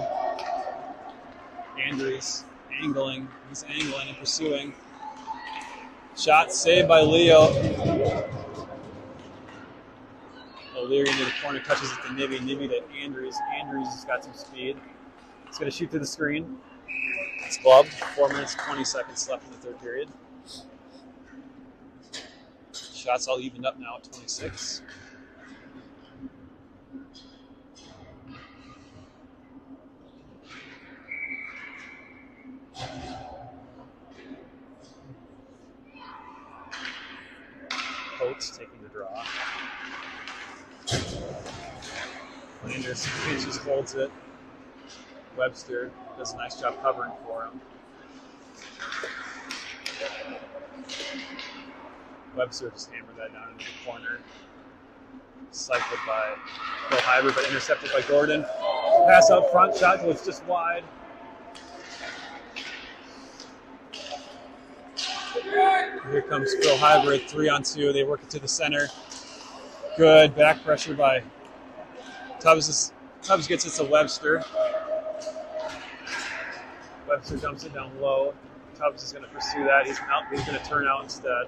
Andrews angling. He's angling and pursuing. Shot saved by Leo. O'Leary into the corner, touches it to Nibby. Nibby to Andrews. Andrews has got some speed. He's going to shoot through the screen. It's gloved. 4 minutes, 20 seconds left in the third period. Shots all evened up now at 26. Coates taking the draw. Landers just holds it. Webster does a nice job covering for him. Webster just hammered that down into the corner. Cycled by Prohybrid, but intercepted by Gordon. Pass out front, shot was just wide. Here comes Prohybrid, 3-on-2. They work it to the center. Good back pressure by Tubbs. Tubbs gets it to Webster. Webster dumps it down low. Tubbs is going to pursue that. He's going to turn out instead.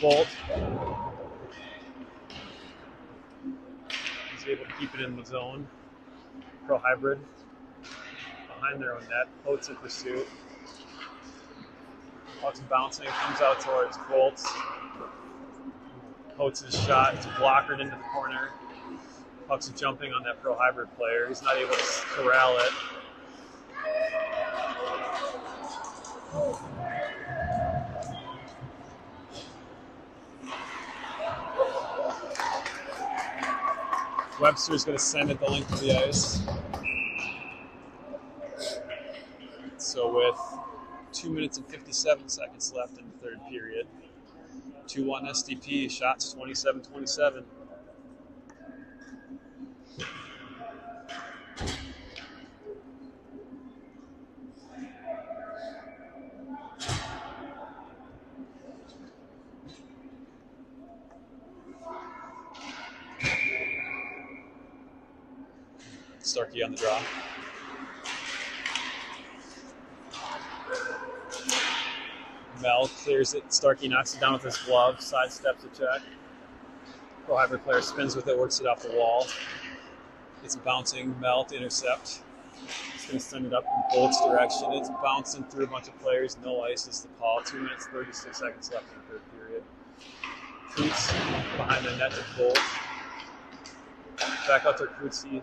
Bolt. He's able to keep it in the zone. Prohybrid behind their own net. Boats in pursuit. Puck's bouncing. Comes out towards Bolt. Coates' shot. It's blockered into the corner. Puck's jumping on that Prohybrid player. He's not able to corral it. Webster's going to send it the length of the ice. So with 2 minutes and 57 seconds left in the third period, 2-1 SDP, shots 27-27. Starkey on the draw. Mel clears it. Starkey knocks it down with his glove, sidesteps a check. Prohybrid player spins with it, works it off the wall. It's bouncing. Mel to intercept. He's going to send it up in Bolt's direction. It's bouncing through a bunch of players. No ice is the call. 2 minutes, 36 seconds left in the third period. Coots behind the net to Bolt. Back out to Cootsy.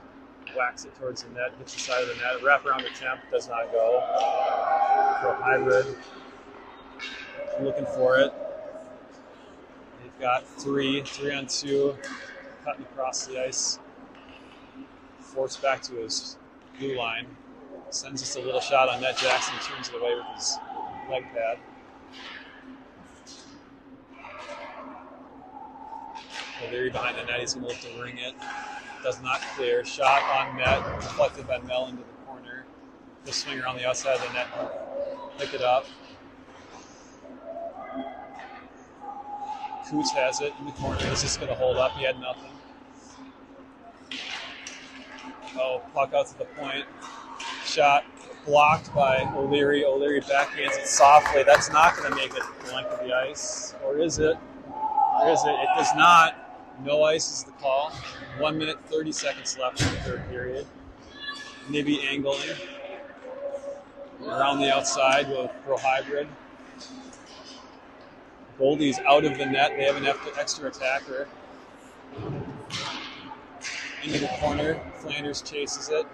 Whacks it towards the net, hits the side of the net. Wrap around the temp, does not go. Prohybrid looking for it. They've got 3-on-2, cutting across the ice. Forced back to his blue line. Sends just a little shot on net. Jackson turns it away with his leg pad. O'Leary behind the net, he's going to look to ring it. Does not clear. Shot on net, deflected by Mel into the corner. He'll swing around the outside of the net, pick it up. Coots has it in the corner. Is this going to hold up? He had nothing. Oh, puck out to the point. Shot blocked by O'Leary. O'Leary backhands it softly. That's not going to make it the length of the ice. Or is it? Or is it? It does not. No ice is the call. 1 minute, 30 seconds left in the third period. Nibby angling around the outside with Prohybrid. Goldie's out of the net. They have an extra attacker. into the corner. Flanders chases it.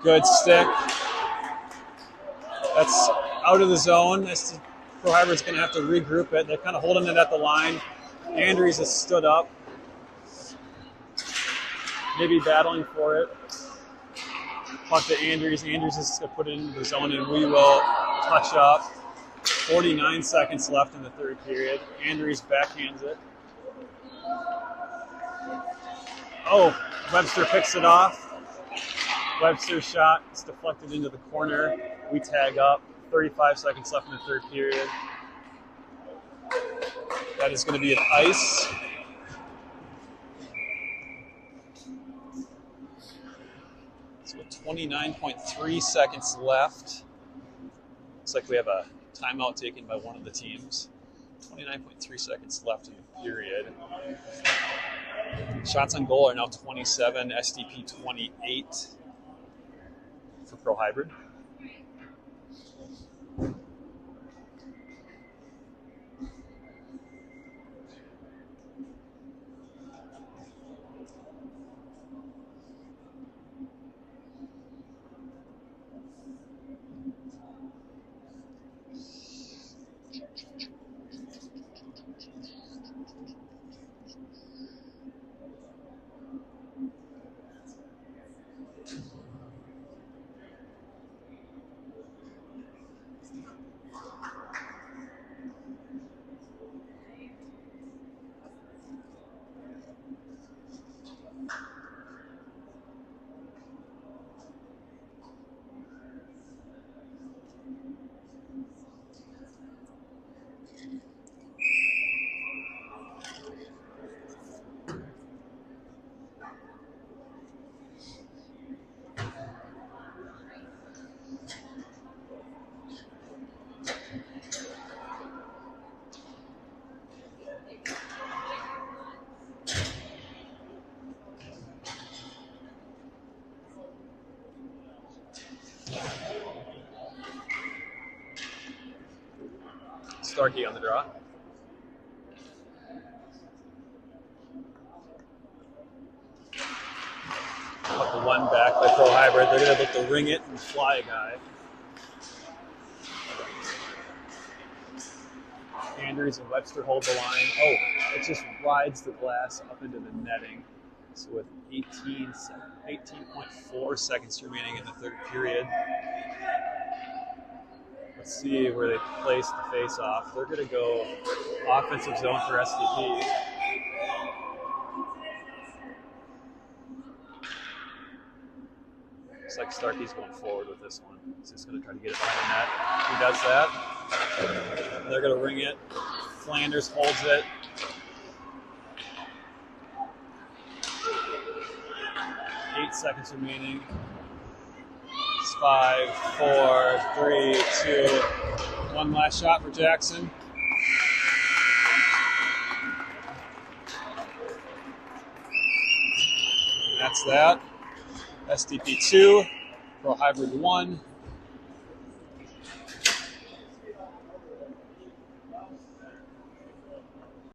Good stick. That's out of the zone. Prohybrid's going to have to regroup it. They're kind of holding it at the line. Andrews has stood up. Maybe battling for it. Puck to Andrews. Andrews is going to put it into the zone, and we will touch up. 49 seconds left in the third period. Andrews backhands it. Oh, Webster picks it off. Webster's shot is deflected into the corner. We tag up. 35 seconds left in the third period. That is going to be an ice. So with 29.3 seconds left. Looks like we have a timeout taken by one of the teams. 29.3 seconds left in the period. Shots on goal are now 27, SDP 28 for Prohybrid. Starkey on the draw. Up the one back by Prohybrid. They're going to look to ring it and fly a guy. Andrews and Webster hold the line. Oh, it just rides the glass up into the netting. So with 18.4 seconds remaining in the third period. Let's see where they place the face-off. They're going to go offensive zone for SDP. Looks like Starkey's going forward with this one. He's just going to try to get it behind the net. He does that. They're going to ring it. Flanders holds it. Eight seconds remaining. 5, 4, 3, 2, 1 last shot for Jackson. And that's that. SDP 2, Prohybrid 1.